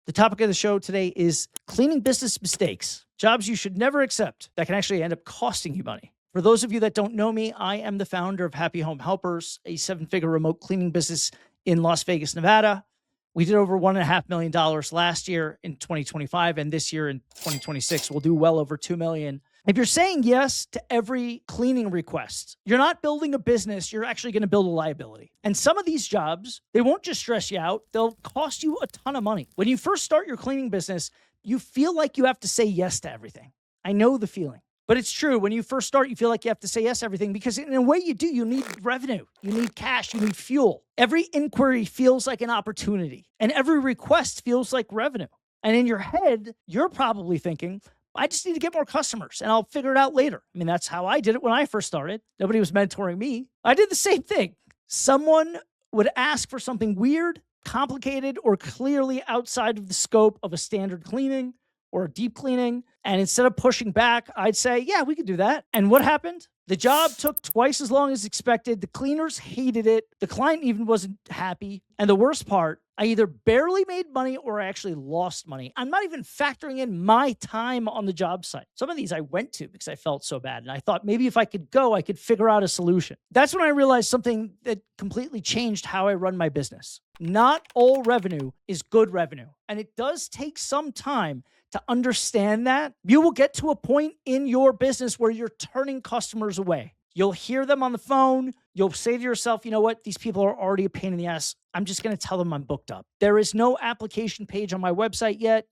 The topic of the show today is cleaning business mistakes, jobs you should never accept that can actually end up costing you money. For those of you that don't know me, I am the founder of Happy Home Helpers, a 7-figure remote cleaning business in Las Vegas, Nevada. We did over $1.5 million last year in 2025, and this year in 2026, we'll do well over $2 million. If you're saying yes to every cleaning request, you're not building a business, you're actually going to build a liability. And some of these jobs, they won't just stress you out, they'll cost you a ton of money. When you first start your cleaning business, you feel like you have to say yes to everything. I know the feeling. But it's true. When you first start, you feel like you have to say yes to everything because in a way you do. You need revenue. You need cash. You need fuel. Every inquiry feels like an opportunity, and every request feels like revenue. And in your head, you're probably thinking, I just need to get more customers and I'll figure it out later. I mean, that's how I did it when I first started. Nobody was mentoring me. I did the same thing. Someone would ask for something weird, complicated, or clearly outside of the scope of a standard cleaning or a deep cleaning. And instead of pushing back, I'd say, yeah, we could do that. And what happened? The job took twice as long as expected. The cleaners hated it. The client even wasn't happy. And the worst part, I either barely made money or I actually lost money. I'm not even factoring in my time on the job site. Some of these I went to because I felt so bad. And I thought maybe if I could go, I could figure out a solution. That's when I realized something that completely changed how I run my business. Not all revenue is good revenue. And it does take some time to understand that. You will get to a point in your business where you're turning customers away. You'll hear them on the phone. You'll say to yourself, you know what? These people are already a pain in the ass. I'm just going to tell them I'm booked up. There is no application page on my website yet.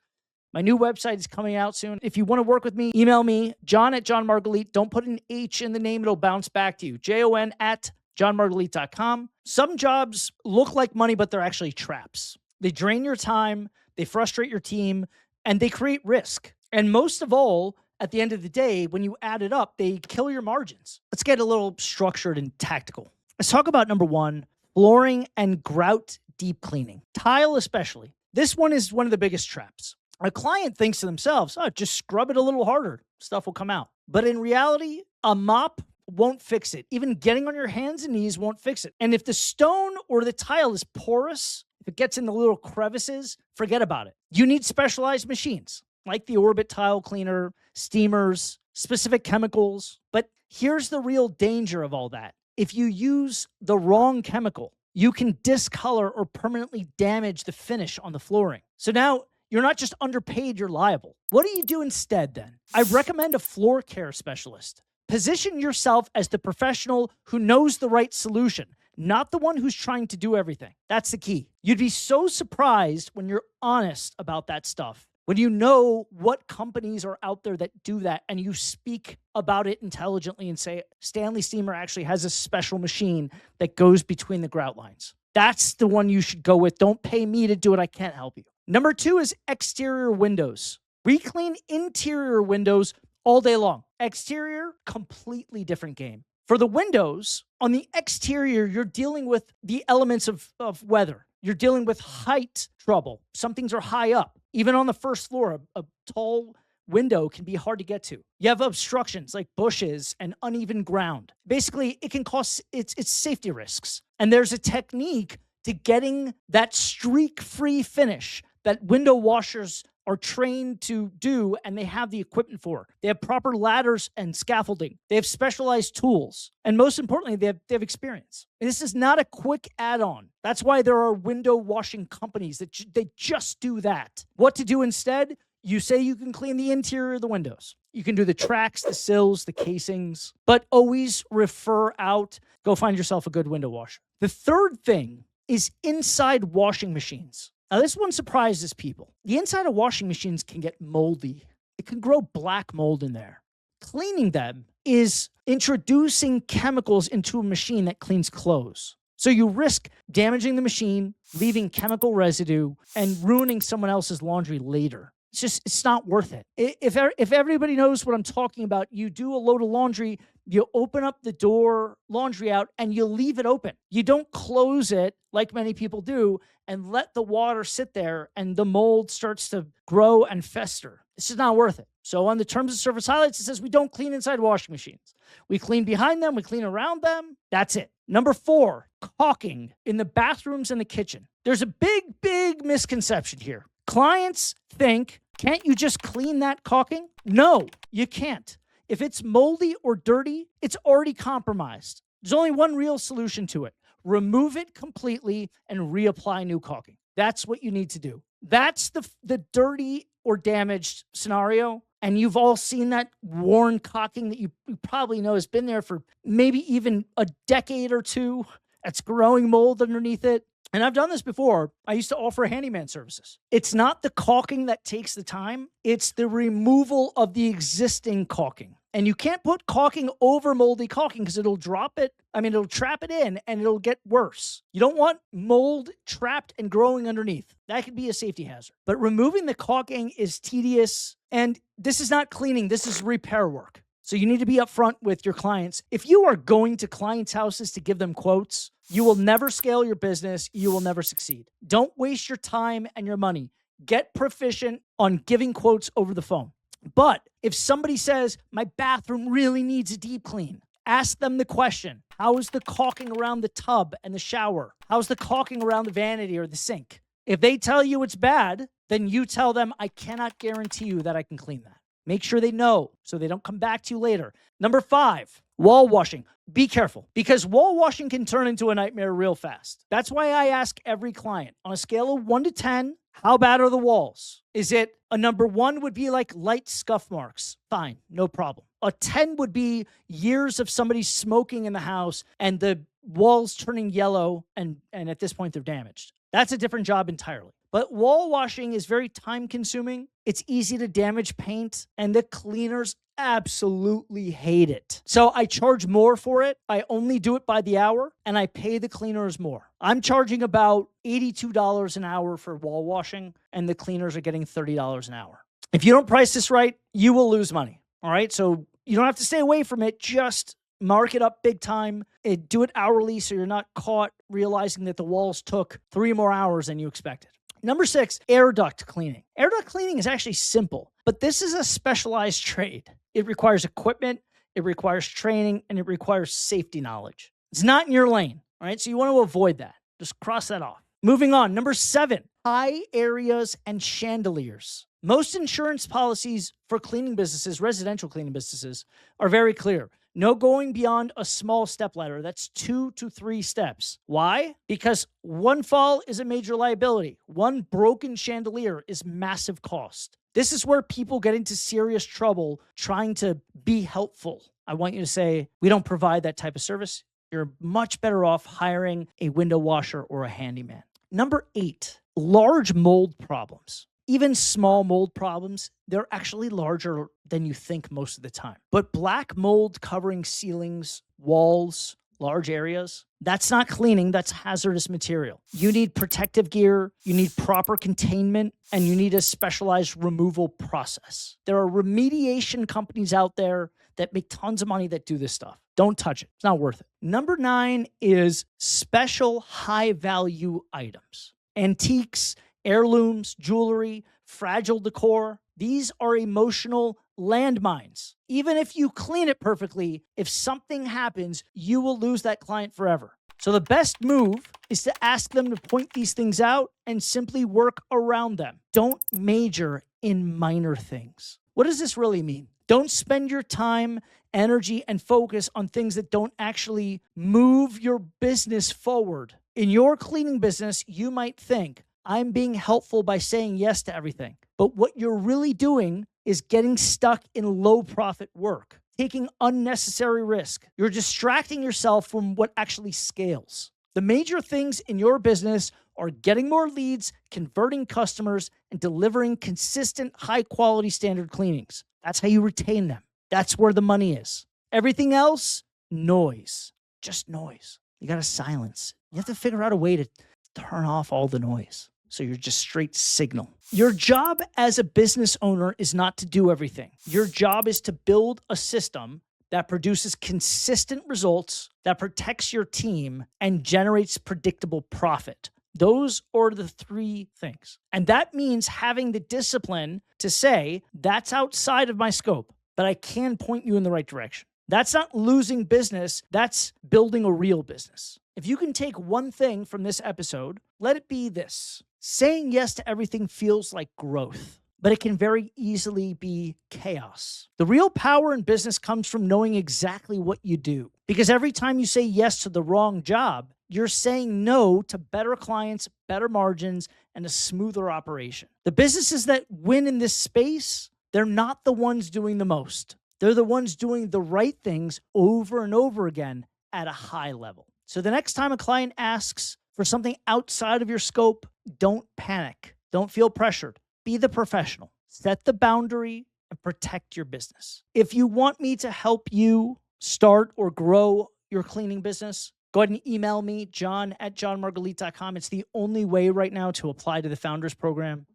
My new website is coming out soon. If you want to work with me, email me, john@johnmargalit. Don't put an H in the name. It'll bounce back to you. JON@johnmargalit.com. Some jobs look like money, but they're actually traps. They drain your time. They frustrate your team. And they create risk. And most of all, at the end of the day, when you add it up, they kill your margins. Let's get a little structured and tactical. Let's talk about number one, flooring and grout deep cleaning. Tile especially. This one is one of the biggest traps. A client thinks to themselves, oh, just scrub it a little harder. Stuff will come out. But in reality, a mop won't fix it. Even getting on your hands and knees won't fix it. And if the stone or the tile is porous, if it gets in the little crevices, forget about it. You need specialized machines like the Orbit tile cleaner, steamers, specific chemicals. But here's the real danger of all that. If you use the wrong chemical, you can discolor or permanently damage the finish on the flooring. So now you're not just underpaid, you're liable. What do you do instead then? I recommend a floor care specialist. Position yourself as the professional who knows the right solution, not the one who's trying to do everything. That's the key. You'd be so surprised when you're honest about that stuff, when you know what companies are out there that do that and you speak about it intelligently and say, Stanley Steamer actually has a special machine that goes between the grout lines. That's the one you should go with. Don't pay me to do it. I can't help you. Number two is exterior windows. We clean interior windows all day long. Exterior, completely different game. For the windows, on the exterior, you're dealing with the elements of weather. You're dealing with height trouble. Some things are high up. Even on the first floor, a tall window can be hard to get to. You have obstructions like bushes and uneven ground. Basically, it can cause it's safety risks. And there's a technique to getting that streak-free finish that window washers are trained to do, and they have the equipment for. They have proper ladders and scaffolding. They have specialized tools. And most importantly, they have experience. And this is not a quick add-on. That's why there are window washing companies that they just do that. What to do instead? You say you can clean the interior of the windows. You can do the tracks, the sills, the casings, but always refer out. Go find yourself a good window washer. The third thing is inside washing machines. Now, this one surprises people. The inside of washing machines can get moldy. It can grow black mold in there. Cleaning them is introducing chemicals into a machine that cleans clothes. So you risk damaging the machine, leaving chemical residue, and ruining someone else's laundry later. It's not worth it. If everybody knows what I'm talking about, you do a load of laundry, you open up the door, laundry out, and you leave it open. You don't close it like many people do and let the water sit there and the mold starts to grow and fester. It's just not worth it. So on the terms of service highlights, it says we don't clean inside washing machines. We clean behind them. We clean around them. That's it. Number 4, caulking in the bathrooms and the kitchen. There's a big misconception here. Clients think, can't you just clean that caulking? No, you can't. If it's moldy or dirty, it's already compromised. There's only one real solution to it. Remove it completely and reapply new caulking. That's what you need to do. That's the dirty or damaged scenario. And you've all seen that worn caulking that you probably know has been there for maybe even a decade or two. That's growing mold underneath it. And I've done this before. I used to offer handyman services. It's not the caulking that takes the time. It's the removal of the existing caulking. And you can't put caulking over moldy caulking because it'll drop it. It'll trap it in and it'll get worse. You don't want mold trapped and growing underneath. That could be a safety hazard. But removing the caulking is tedious. And this is not cleaning. This is repair work. So you need to be upfront with your clients. If you are going to clients' houses to give them quotes, you will never scale your business. You will never succeed. Don't waste your time and your money. Get proficient on giving quotes over the phone. But if somebody says, my bathroom really needs a deep clean, ask them the question, how is the caulking around the tub and the shower? How's the caulking around the vanity or the sink? If they tell you it's bad, then you tell them, I cannot guarantee you that I can clean that. Make sure they know so they don't come back to you later. Number 5, wall washing. Be careful because wall washing can turn into a nightmare real fast. That's why I ask every client on a scale of 1 to 10, how bad are the walls? Is it a number 1 would be like light scuff marks? Fine, no problem. A 10 would be years of somebody smoking in the house and the walls turning yellow and at this point they're damaged. That's a different job entirely. But wall washing is very time consuming. It's easy to damage paint and the cleaners absolutely hate it. So I charge more for it. I only do it by the hour and I pay the cleaners more. I'm charging about $82 an hour for wall washing and the cleaners are getting $30 an hour. If you don't price this right, you will lose money. All right. So you don't have to stay away from it. Just mark it up big time. Do it hourly so you're not caught realizing that the walls took 3 more hours than you expected. Number 6, air duct cleaning. Air duct cleaning is actually simple, but this is a specialized trade. It requires equipment, it requires training, and it requires safety knowledge. It's not in your lane, all right? So you want to avoid that. Just cross that off. Moving on, number 7, high areas and chandeliers. Most insurance policies for cleaning businesses, residential cleaning businesses, are very clear. No going beyond a small step ladder. That's 2 to 3 steps. Why? Because one fall is a major liability. One broken chandelier is massive cost. This is where people get into serious trouble trying to be helpful. I want you to say, we don't provide that type of service. You're much better off hiring a window washer or a handyman. Number 8, large mold problems. Even small mold problems, they're actually larger than you think most of the time. But black mold covering ceilings, walls, large areas, that's not cleaning, that's hazardous material. You need protective gear, you need proper containment, and you need a specialized removal process. There are remediation companies out there that make tons of money that do this stuff. Don't touch it. It's not worth it. Number 9 is special high-value items. Antiques, heirlooms, jewelry, fragile decor. These are emotional landmines. Even if you clean it perfectly, if something happens, you will lose that client forever. So the best move is to ask them to point these things out and simply work around them. Don't major in minor things. What does this really mean? Don't spend your time, energy, and focus on things that don't actually move your business forward. In your cleaning business, you might think, I'm being helpful by saying yes to everything. But what you're really doing is getting stuck in low profit work, taking unnecessary risk. You're distracting yourself from what actually scales. The major things in your business are getting more leads, converting customers, and delivering consistent, high quality standard cleanings. That's how you retain them. That's where the money is. Everything else, noise. Just noise. You got to silence. You have to figure out a way to turn off all the noise. So you're just straight signal. Your job as a business owner is not to do everything. Your job is to build a system that produces consistent results, that protects your team, and generates predictable profit. Those are the 3 things. And that means having the discipline to say, that's outside of my scope, but I can point you in the right direction. That's not losing business. That's building a real business. If you can take one thing from this episode, let it be this. Saying yes to everything feels like growth, but it can very easily be chaos. The real power in business comes from knowing exactly what you do. Because every time you say yes to the wrong job, you're saying no to better clients, better margins, and a smoother operation. The businesses that win in this space, they're not the ones doing the most. They're the ones doing the right things over and over again at a high level. So the next time a client asks for something outside of your scope, don't panic. Don't feel pressured. Be the professional. Set the boundary and protect your business. If you want me to help you start or grow your cleaning business, go ahead and email me, john@johnmargalit.com. It's the only way right now to apply to the Founders Program.